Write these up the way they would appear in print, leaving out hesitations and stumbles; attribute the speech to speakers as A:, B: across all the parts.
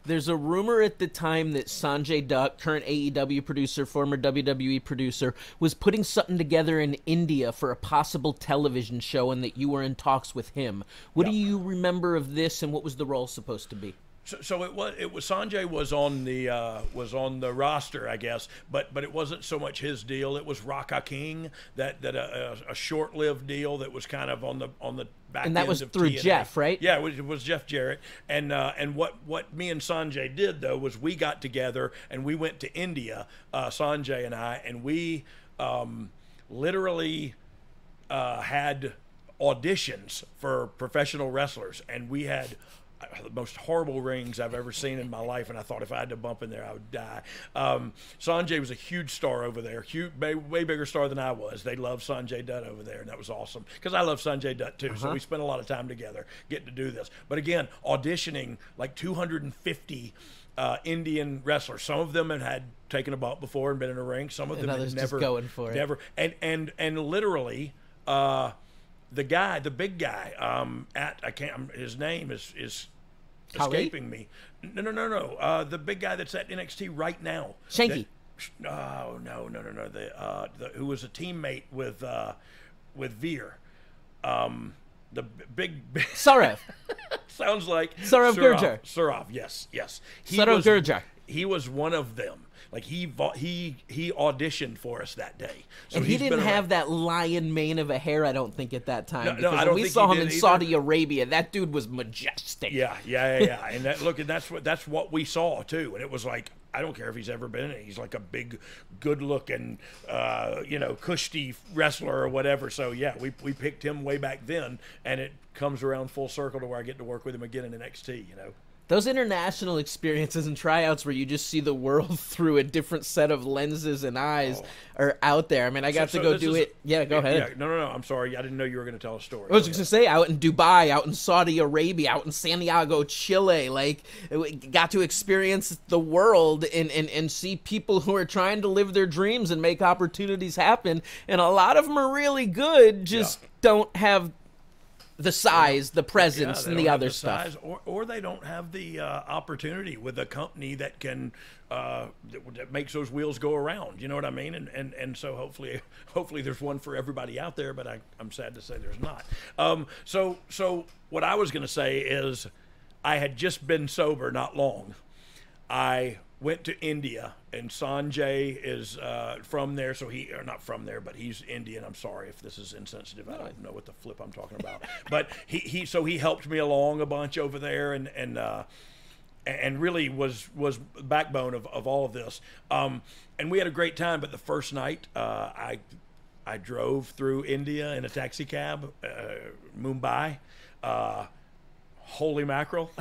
A: There's a rumor at the time that Sanjay Dutt, current AEW producer, former WWE producer, was putting something together in India for a possible television show, and that you were in talks with him. What do you remember of this, and what was the role supposed to be?
B: So it was Sanjay was on the roster, I guess, but it wasn't so much his deal. It was Raka King, that a short-lived deal that was kind of on the back
A: and that
B: end
A: was
B: of
A: through
B: TNA.
A: Jeff, right?
B: Yeah, it was Jeff Jarrett. And what me and Sanjay did though was we got together and we went to India, Sanjay and I, and we literally had auditions for professional wrestlers, and we had the most horrible rings I've ever seen in my life, and I thought if I had to bump in there, I would die. Sanjay was a huge star over there, way bigger star than I was. They loved Sanjay Dutt over there, and that was awesome because I love Sanjay Dutt too. So we spent a lot of time together getting to do this. But again, auditioning like 250 Indian wrestlers. Some of them had taken a bump before and been in a ring. Some of them had never,
A: just going for it.
B: Never, and literally. The big guy, his name is escaping me. No. The big guy that's at NXT right now.
A: Shanky.
B: No. Who was a teammate with Veer. The big
A: Saurav.
B: Sounds like
A: Saurav Gurjar.
B: Saurav, yes.
A: Saurav Gurjar.
B: He was one of them. Like he auditioned for us that day, so
A: and he didn't have that lion mane of a hair. I don't think at that time.
B: No, I don't
A: when we
B: think
A: saw
B: he
A: him in
B: did either.
A: Saudi Arabia, that dude was majestic.
B: Yeah. And that's what we saw too. And it was like, I don't care if he's ever been in it. He's like a big, good-looking, Kushti wrestler or whatever. So yeah, we picked him way back then, and it comes around full circle to where I get to work with him again in NXT.
A: Those international experiences and tryouts where you just see the world through a different set of lenses and eyes are out there. I mean, I got to go do it. Yeah, go ahead.
B: Yeah, no. I'm sorry. I didn't know you were going to tell a story.
A: I was going to say, out in Dubai, out in Saudi Arabia, out in Santiago, Chile, got to experience the world and see people who are trying to live their dreams and make opportunities happen. And a lot of them are really good, just don't have the size, the presence, and the other stuff.
B: Size, or they don't have the opportunity with a company that can that makes those wheels go around. You know what I mean? And so hopefully there's one for everybody out there. But I'm sad to say there's not. So what I was going to say is, I had just been sober not long. I went to India, and Sanjay is from there, so not from there, but he's Indian. I'm sorry if this is insensitive. I don't know what the flip I'm talking about. But he helped me along a bunch over there, and really was backbone of all of this. And we had a great time. But the first night, I drove through India in a taxi cab, Mumbai. Holy mackerel.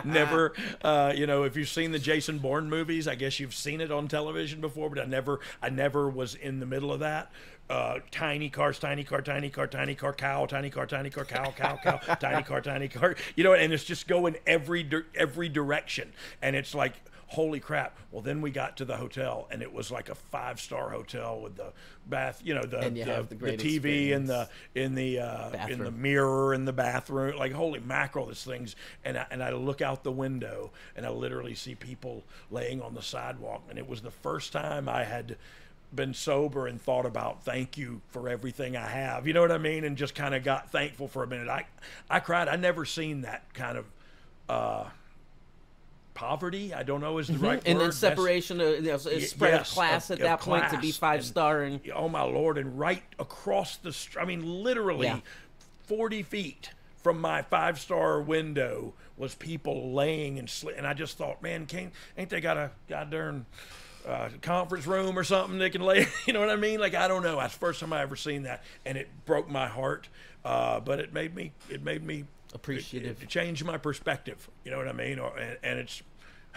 B: never, if you've seen the Jason Bourne movies, I guess you've seen it on television before, but I never was in the middle of that. Tiny car, cow, tiny car, cow, tiny car, cow, tiny car, tiny car, and it's just going every direction. And it's like, holy crap. Well, then we got to the hotel, and it was like a 5-star hotel with the bath, the TV in the mirror in the bathroom. Like, holy mackerel, this thing's, and I look out the window, and I literally see people laying on the sidewalk. And it was the first time I had been sober and thought about, thank you for everything I have. You know what I mean? And just kind of got thankful for a minute. I cried. I never seen that kind of poverty, I don't know is the right word.
A: And then separation of spread of class at that point to be 5-star. And
B: oh my Lord, and right across the street, I mean literally 40 feet from my 5-star window was people laying and I just thought, man, ain't they got a goddamn conference room or something they can lay, you know what I mean? Like, I don't know. That's the first time I ever seen that, and it broke my heart, but it made me
A: appreciative.
B: It changed my perspective, you know what I mean? And it's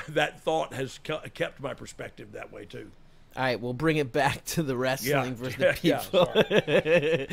B: that thought has kept my perspective that way too.
A: All right, we'll bring it back to the wrestling versus the people.
B: Sorry.